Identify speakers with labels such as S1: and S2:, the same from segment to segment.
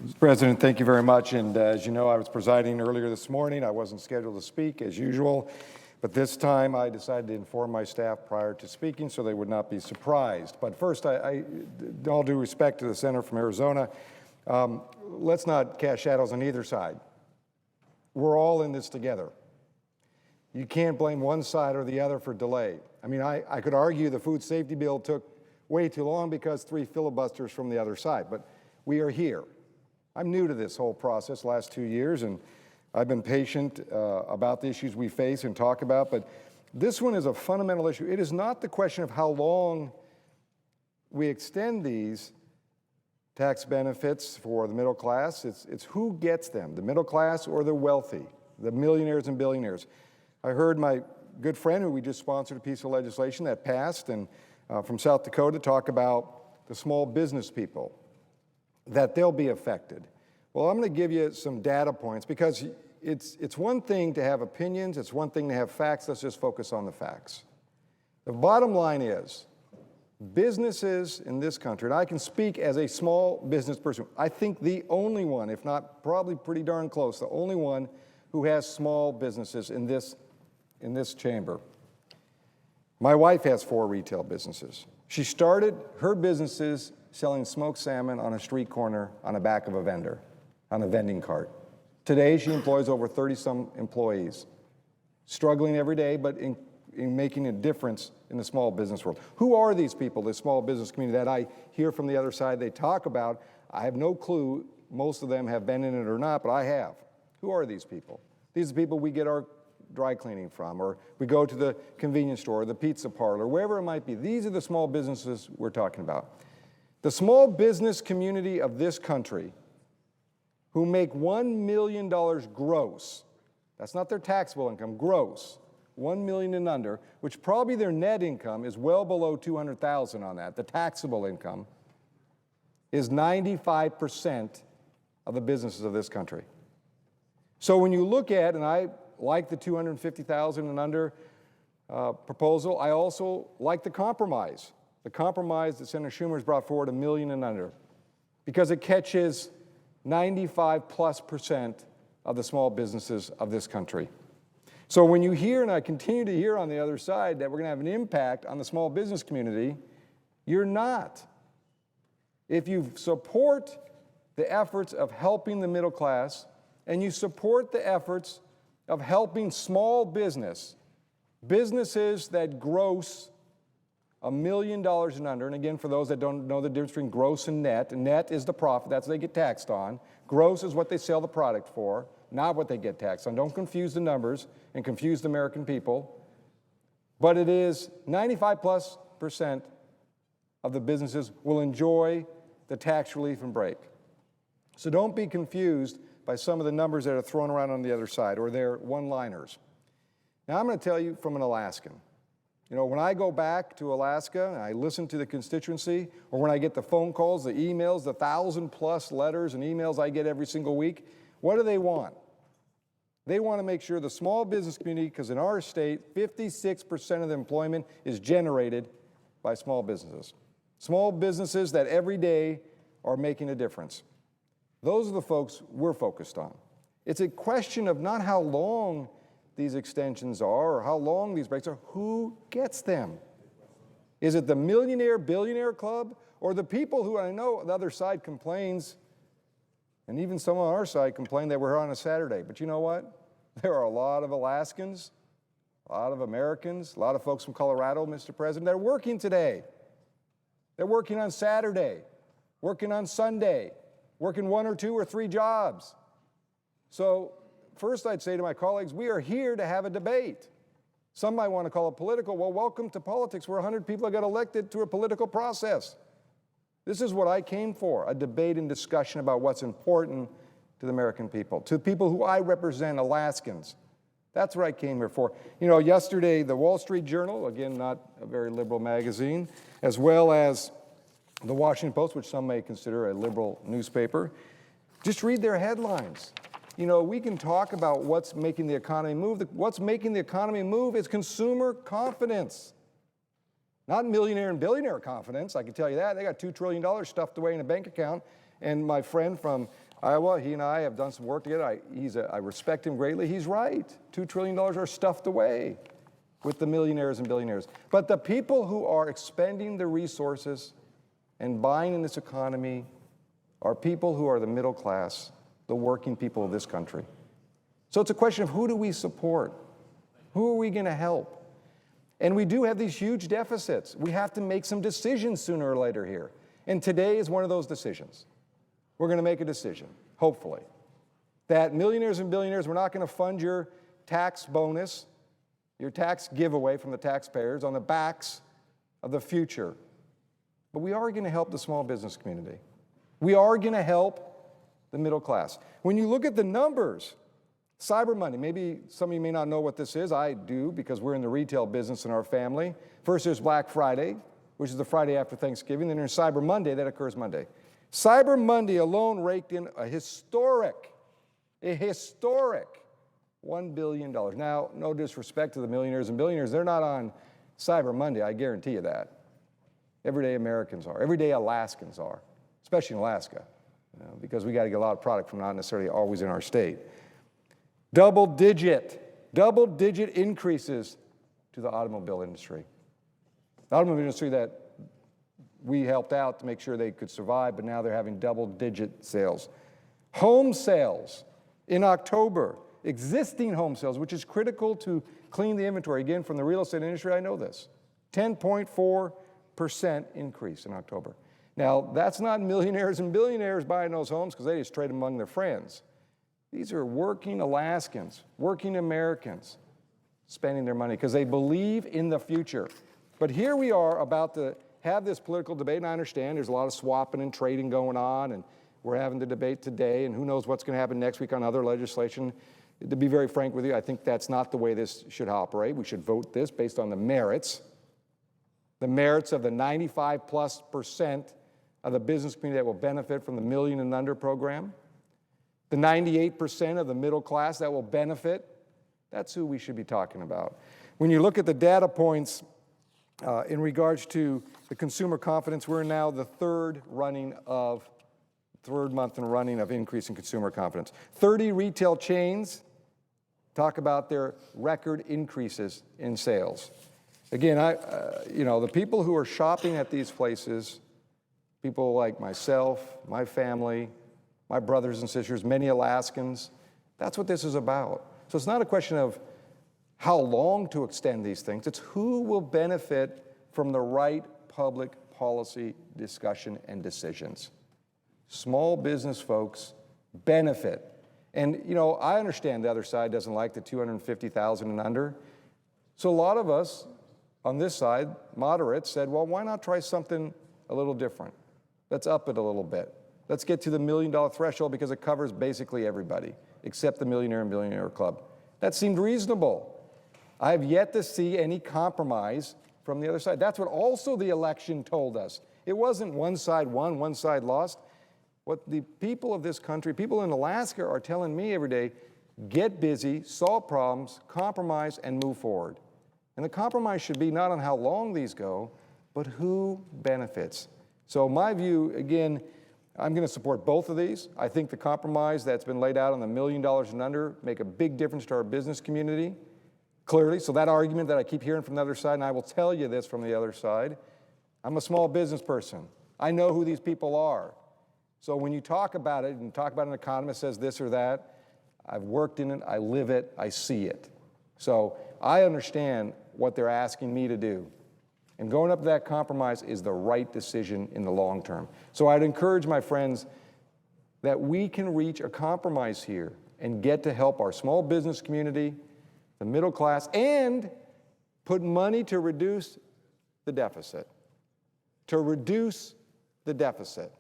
S1: Mr. President, thank you very much. And as you know, I was presiding earlier this morning. I wasn't scheduled to speak as usual, but this time I decided to inform my staff prior to speaking so they would not be surprised. But first, all due respect to the senator from Arizona, let's not cast shadows on either side. We're all in this together. You can't blame one side or the other for delay. I mean, I could argue the food safety bill took way too long because 3 filibusters from the other side, but we are here. I'm new to this whole process the last 2 years, and I've been patient about the issues we face and talk about, but this one is a fundamental issue. It is not the question of how long we extend these tax benefits for the middle class. It's who gets them, the middle class or the wealthy, the millionaires and billionaires. I heard my good friend, who we just sponsored a piece of legislation that passed, and from South Dakota, talk about the small business people, that they'll be affected. Well, I'm going to give you some data points because it's one thing to have opinions, it's one thing to have facts. Let's just focus on the facts. The bottom line is, businesses in this country, and I can speak as a small business person, I think the only one, if not probably pretty darn close, the only one who has small businesses in this chamber. My wife has 4 retail businesses. She started her businesses selling smoked salmon on a street corner on the back of a vendor, on a vending cart. Today, she employs over 30-some employees, struggling every day, but in making a difference in the small business world. Who are these people, the small business community that I hear from the other side they talk about? I have no clue. Most of them have been in it or not, but I have. Who are these people? These are the people we get our dry cleaning from, or we go to the convenience store, or the pizza parlor, wherever it might be. These are the small businesses we're talking about. The small business community of this country who make $1 million gross, that's not their taxable income, gross, $1 million and under, which probably their net income is well below $200,000 on that. The taxable income is 95% of the businesses of this country. So when you look at, and I like the $250,000 and under proposal, I also like the compromise. The compromise that Senator Schumer has brought forward, $1 million and under, because it catches 95+% of the small businesses of this country. So when you hear, and I continue to hear on the other side, that we're going to have an impact on the small business community, you're not. If you support the efforts of helping the middle class, and you support the efforts of helping small businesses that gross $1 million and under, and again, for those that don't know the difference between gross and net is the profit, that's what they get taxed on. Gross is what they sell the product for, not what they get taxed on. Don't confuse the numbers and confuse the American people. But it is 95+% of the businesses will enjoy the tax relief and break. So don't be confused by some of the numbers that are thrown around on the other side, or their one-liners. Now, I'm going to tell you from an Alaskan. You know, when I go back to Alaska and I listen to the constituency, or when I get the phone calls, the emails, the 1,000+ letters and emails I get every single week, what do they want? They want to make sure the small business community, because in our state, 56% of the employment is generated by small businesses. Small businesses that every day are making a difference. Those are the folks we're focused on. It's a question of not how long these extensions are or how long these breaks are, who gets them? Is it the millionaire, billionaire club, or the people who, I know the other side complains, and even some on our side complain that we're here on a Saturday, but you know what? There are a lot of Alaskans, a lot of Americans, a lot of folks from Colorado, Mr. President, that are working today. They're working on Saturday, working on Sunday, working 1 or 2 or 3 jobs. So first I'd say to my colleagues, we are here to have a debate. Some might want to call it political. Well, welcome to politics, where 100 people got elected to a political process. This is what I came for, a debate and discussion about what's important to the American people, to people who I represent, Alaskans. That's what I came here for. You know, yesterday, the Wall Street Journal, again, not a very liberal magazine, as well as the Washington Post, which some may consider a liberal newspaper, just read their headlines. You know, we can talk about what's making the economy move. What's making the economy move is consumer confidence. Not millionaire and billionaire confidence, I can tell you that. They got $2 trillion stuffed away in a bank account. And my friend from Iowa, he and I have done some work together. I respect him greatly. He's right. $2 trillion are stuffed away with the millionaires and billionaires. But the people who are expending the resources and buying in this economy are people who are the middle class, the working people of this country. So it's a question of who do we support? Who are we going to help? And we do have these huge deficits. We have to make some decisions sooner or later here. And today is one of those decisions. We're going to make a decision, hopefully, that millionaires and billionaires, we're not going to fund your tax bonus, your tax giveaway from the taxpayers on the backs of the future. But we are going to help the small business community. We are going to help the middle class. When you look at the numbers, Cyber Monday, maybe some of you may not know what this is. I do because we're in the retail business in our family. First there's Black Friday, which is the Friday after Thanksgiving. Then there's Cyber Monday, that occurs Monday. Cyber Monday alone raked in a historic $1 billion. Now, no disrespect to the millionaires and billionaires. They're not on Cyber Monday, I guarantee you that. Everyday Americans are. Everyday Alaskans are, especially in Alaska, because we got to get a lot of product from not necessarily always in our state. Double-digit increases to the automobile industry. The automobile industry that we helped out to make sure they could survive, but now they're having double-digit sales. Home sales in October, existing home sales, which is critical to clean the inventory. Again, from the real estate industry, I know this. 10.4% increase in October. Now, that's not millionaires and billionaires buying those homes because they just trade them among their friends. These are working Alaskans, working Americans spending their money because they believe in the future. But here we are about to have this political debate, and I understand there's a lot of swapping and trading going on, and we're having the debate today, and who knows what's going to happen next week on other legislation. To be very frank with you, I think that's not the way this should operate. We should vote this based on the merits of the 95+% of the business community that will benefit from the Million and Under program, the 98% of the middle class that will benefit. That's who we should be talking about. When you look at the data points in regards to the consumer confidence, we're now the third month in running of increase in consumer confidence. 30 retail chains talk about their record increases in sales. Again, the people who are shopping at these places, people like myself, my family, my brothers and sisters, many Alaskans, that's what this is about. So it's not a question of how long to extend these things. It's who will benefit from the right public policy discussion and decisions. Small business folks benefit. And, I understand the other side doesn't like the 250,000 and under. So a lot of us on this side, moderates, said, well, why not try something a little different? Let's up it a little bit. Let's get to the $1 million threshold because it covers basically everybody except the millionaire and billionaire club. That seemed reasonable. I have yet to see any compromise from the other side. That's what also the election told us. It wasn't one side won, one side lost. What the people of this country, people in Alaska are telling me every day, get busy, solve problems, compromise, and move forward. And the compromise should be not on how long these go, but who benefits. So my view, again, I'm going to support both of these. I think the compromise that's been laid out on the $1 million and under make a big difference to our business community, clearly. So that argument that I keep hearing from the other side, and I will tell you this from the other side, I'm a small business person. I know who these people are. So when you talk about it and talk about an economist says this or that, I've worked in it, I live it, I see it. So I understand what they're asking me to do. And going up to that compromise is the right decision in the long term. So I'd encourage my friends that we can reach a compromise here and get to help our small business community, the middle class, and put money to reduce the deficit. To reduce the deficit.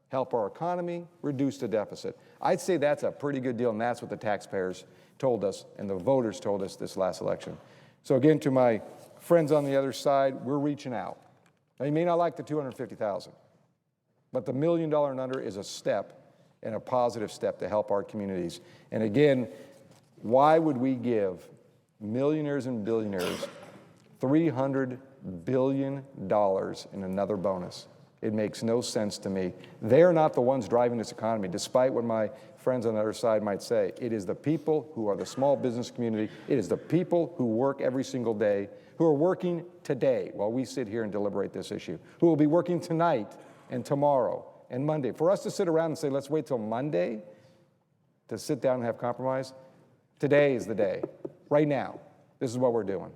S1: Help our economy, reduce the deficit. I'd say that's a pretty good deal, and that's what the taxpayers told us and the voters told us this last election. So again, to my friends on the other side, we're reaching out. Now, you may not like the 250,000, but the $1 million and under is a step and a positive step to help our communities. And again, why would we give millionaires and billionaires $300 billion in another bonus? It makes no sense to me. They're not the ones driving this economy, despite what my friends on the other side might say. It is the people who are the small business community. It is the people who work every single day, who are working today while we sit here and deliberate this issue, who will be working tonight and tomorrow and Monday. For us to sit around and say, let's wait till Monday to sit down and have compromise, today is the day. Right now, this is what we're doing.